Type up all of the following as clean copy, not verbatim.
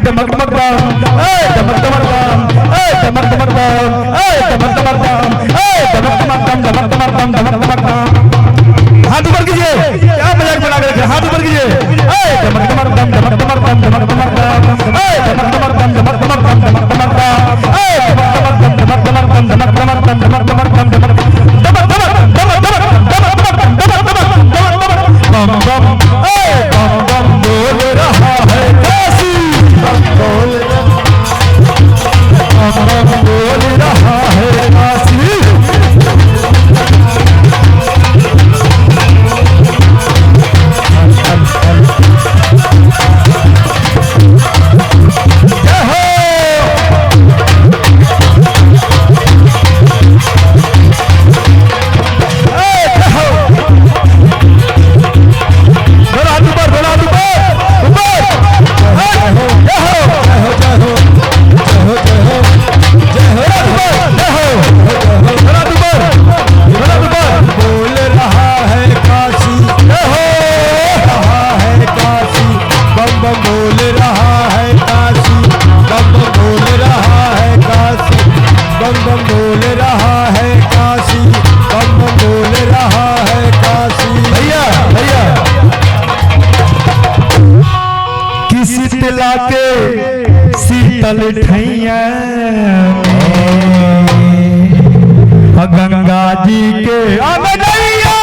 डमक डमक बम, ए डमक डमक बम, ए डमक डमक बम, ए डमक डमक बम, ए डमक डमक बम, डमक डमक बम, डमक डमक बम। हाथ ऊपर कीजिए, क्या मजाक बना के रखे, हाथ ऊपर कीजिए। ए डमक डमक बम, डमक डमक बम, डमक डमक बम, ए डमक डमक बम, डमक डमक बम, डमक डमक बम, ए डमक डमक बम, डमक डमक बम, डमक डमक बम, डमक डमक बम, बम बम ए बम बम बोल रहा है काशी, बम बोल रहा है काशी। शीतल ठैया गंगा जी के अगनैया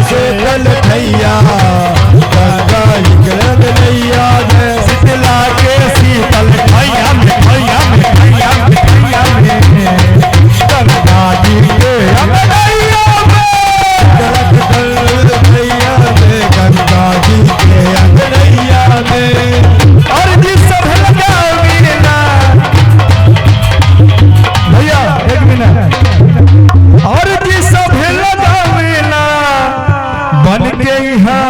शीतल ठैया गंगा जी के अगनैया शीतला के शीतल ठैया मिठैया मिठैया मिठैया गंगा जी के अगनैया गंगा जी के अगनैया और जिस सब लगा मीना भैया एक मिनट, और जिस सब लगा मीना बन के यहाँ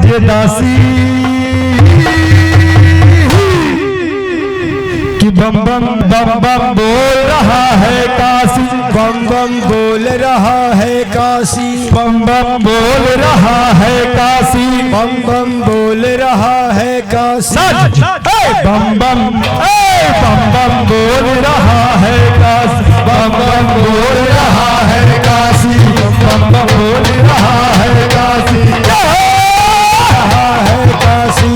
जे दासी कि बम बम बम बम बोल रहा है काशी, बम बम बोल रहा है काशी, बम बम बोल रहा है काशी, बम बम बोल रहा है काशी, बम बम बोल रहा है काशी, बम बम बोल रहा है काशी, बम बम बोल रहा है काशी, रहा है काशी।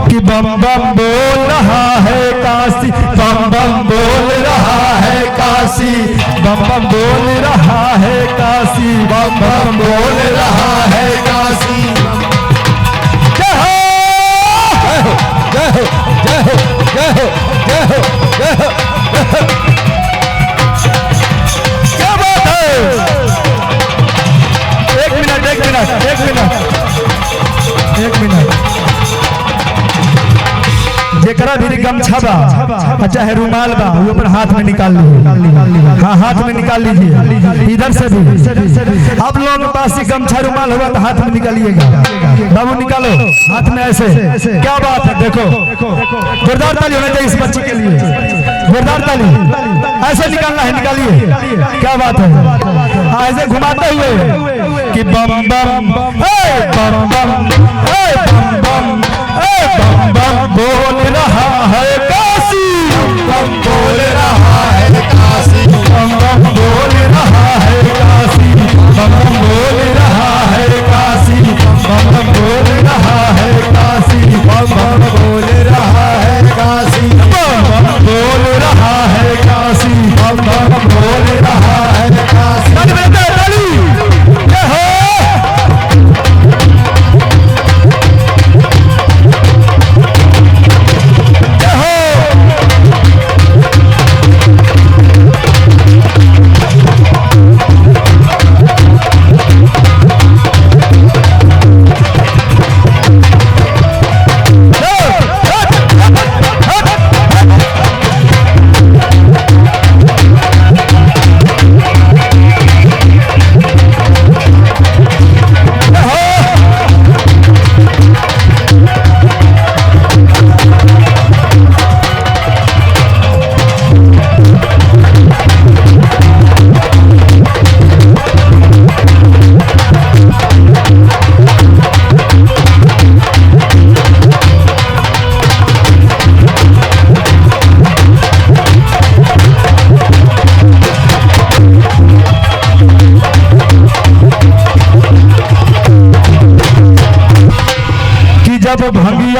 कि बम बम बोल रहा है काशी, बम बम बोल रहा है काशी, बम बम बोल रहा है काशी, बम बम बोल रहा है काशी। जय हो जय हो जय हो जय हो जय हो जय हो जय हो। क्या बात है, एक मिनट एक मिनट एक मिनट एक मिनट, जेकरा भी गमछा बा चाहे रुमाल बा वो अपन हाथ में निकाल लीजिए, हाँ हाथ में निकाल लीजिए, इधर से भी आप लोगों के पास ही गमछा रुमाल होगा तो हाथ में निकालिएगा, बाबू निकालो हाथ में ऐसे। क्या बात है, देखो जोरदार ताली होना चाहिए इस बच्ची के लिए, जोरदार ताली, ऐसे निकालना है, निकालिए। क्या बात है, ऐसे घुमाते हुए कि बम बम बम बम बम बम बोल रहा है काशी, बम बोल रहा है काशी, बम बम बोल रहा है काशी, बम बम बोल रहा है काशी, बम बम बोल रहा है काशी, बम बम बोल रहा है काशी, बम बम बोल रहा है काशी, बम बम बोल रहा है काशी। जय हो जय हो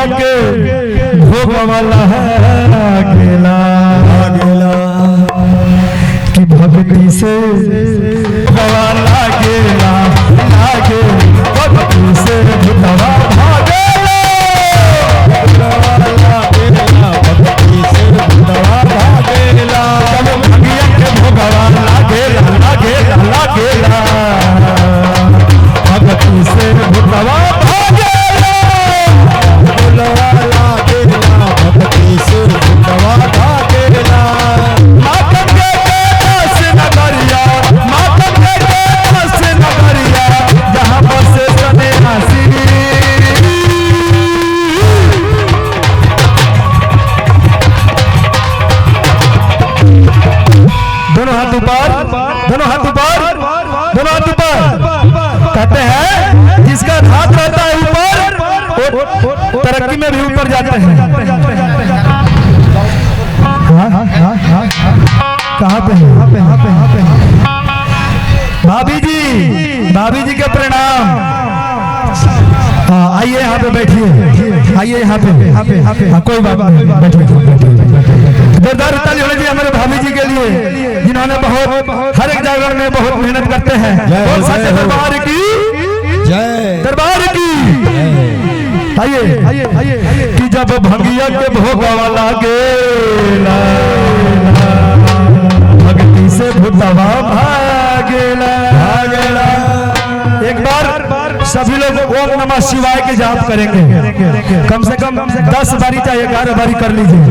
भंगिया के भोग वाला गेला कि भक्ति से भवाला गेला लागे भक्ति से भुतवा भागेला भक्ति से भुतवा भागेला जब भंगिया के भोगवा लागेला लागेला लागेला भक्ति से भुतवा भागेला भक्ति से भुतवा भागेला मातम के पास नगरिया मातम के पास नगरिया जहाँ बस सने हंसी दोनों हाथ ऊपर दोनों हाथ ऊपर दोनों हाथ ऊपर कहते हैं जिसका हाथ रहता है ऊपर तरक्की में भी ऊपर जाते हैं। कहाँ पे भाभी जी के प्रणाम। आइए यहाँ पे बैठिए आइए यहाँ पे कोई बात नहीं बैठिए जोरदार ताली होनी चाहिए हमारे भाभी जी के लिए जिन्होंने बहुत हर एक जागरण में बहुत मेहनत करते हैं। दरबार की जय दरबार की आइए कि जब भंगिया के भोग वाला गेला भक्ति से भुतवा भागेला एक बार सभी लोग ओम नमः शिवाय के जाप करेंगे कम से कम 10 बारी चाहे 11 बारी कर लीजिए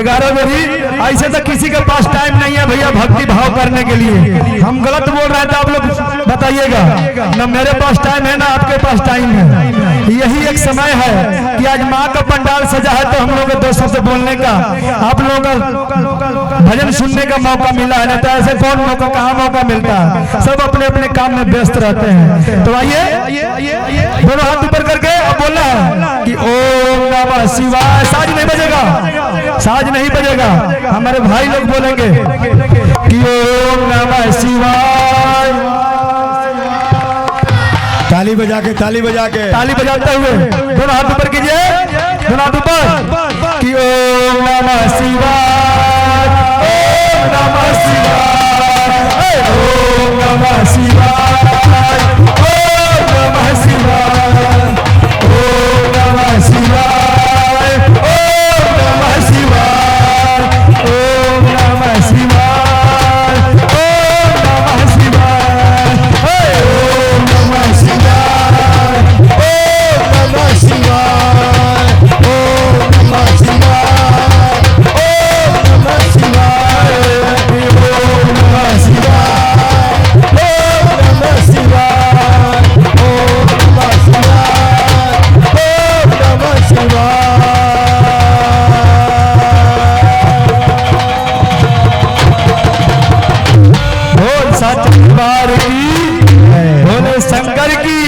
11 बारी। ऐसे तो किसी के पास टाइम नहीं है भैया भक्ति भाव करने के लिए। हम गलत बोल रहे हैं तो आप लोग बताइएगा ना मेरे पास टाइम है ना आपके पास टाइम है। यही एक समय है कि आज माँ का पंडाल सजा है तो हम लोग को 2 शब्द बोलने का आप लोगों का भजन सुनने का मौका मिला है ना तो ऐसे कौन मौका कहाँ मौका मिलता है। सब अपने अपने काम में व्यस्त रहते हैं। तो आइए दोनों हाथ ऊपर करके अब बोलना है कि ओम नमः शिवाय। साज नहीं बजेगा साज नहीं बजेगा हमारे भाई लोग बोलेंगे कि ओम नमः शिवाय। ताली बजाते हुए दोनों हाथ ऊपर कीजिए दोनों हाथ ऊपर कि ओम नमः शिवाय ओम नमः शिवाय ओम नमः शिवाय ओम नमः शिवाय ओम नमः शिवाय ओम नमः शिवाय ओम नमः शिवाय ओम नमः शिवाय ओम नमः शिवाय ओम नमः शिवाय ओम नमः शिवाय ओम नमः शिवाय ओम नमः शिवाय ओम नमः बोल सच दरबार की बोले शंकर की